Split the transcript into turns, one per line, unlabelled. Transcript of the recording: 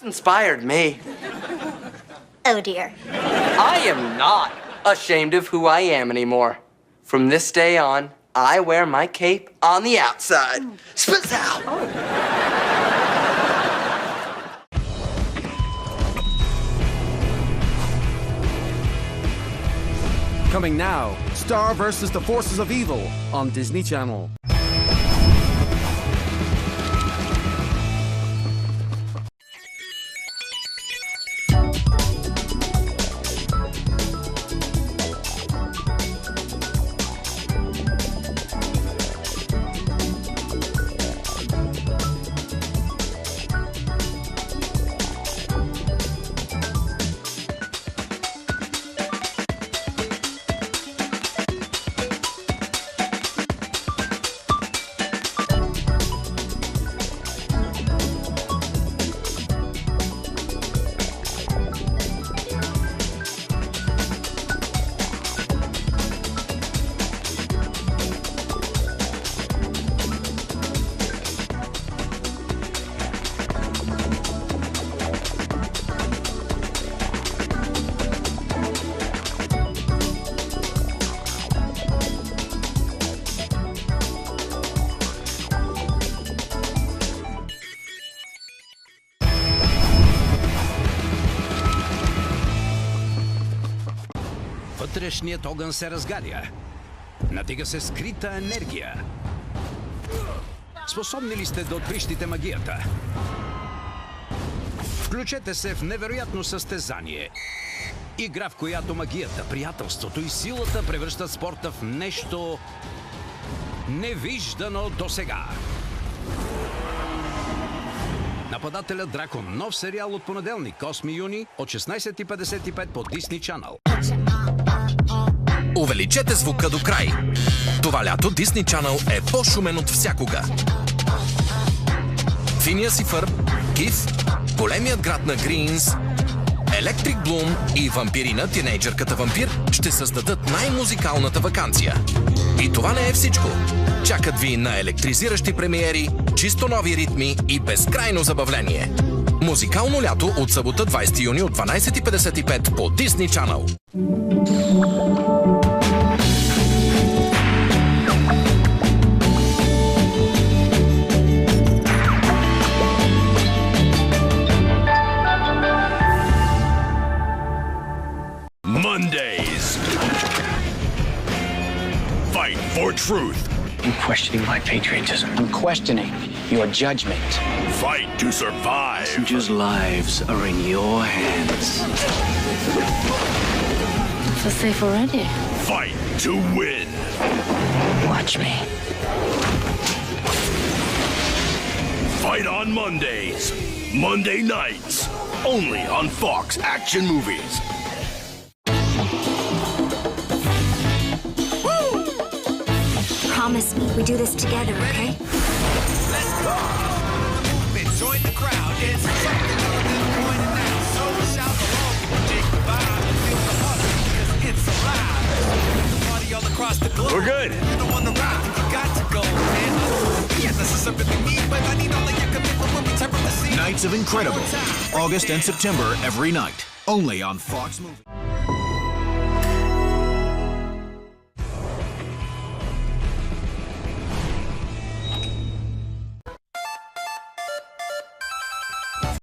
Inspired me.
Oh dear.
I am not ashamed of who I am anymore. From this day on, I wear my cape on the outside. Spits out.
Coming now, Star versus the Forces of Evil on Disney Channel.
Вътрешният огън се разгаря. Надига се скрита енергия. Способни ли сте да отприщите магията? Включете се в невероятно състезание. Игра, в която магията, приятелството и силата превръщат спорта в нещо невиждано досега. Нападателят Дракон. Нов сериал от понеделник, 8 юни от 16:55 по Disney Channel.
Увеличете звука до край. Това лято Disney Channel е по-шумен от всякога. Финиас и Фърб, Киф, големият град на Гринс, Електрик Блум и вампирина, тинейджърката вампир ще създадат най-музикалната ваканция. И това не е всичко. Чакат ви на електризиращи премиери, чисто нови ритми и безкрайно забавление. Музикално лято от събота 20 юни от 12:55 по Disney Channel.
Mondays. Fight for truth.
I'm questioning my patriotism. I'm questioning your judgment.
Fight to survive.
Passengers' lives are in your hands.
So safe already.
Fight to win.
Watch me.
Fight on Mondays. Monday nights. Only on Fox Action Movies.
Promise me we do this together, okay?
Let's go! Join the crowd. It's something other than a point and now. So shout along, take the vibe and feel the heart because it's alive. The party all across the globe.
We're good.
You don't want to rock, you got to go, man. Yes, this is something we need, but I need all of your commitment when we turn from the scene.
Nights of Incredible, August and September every night, only on Fox Movies.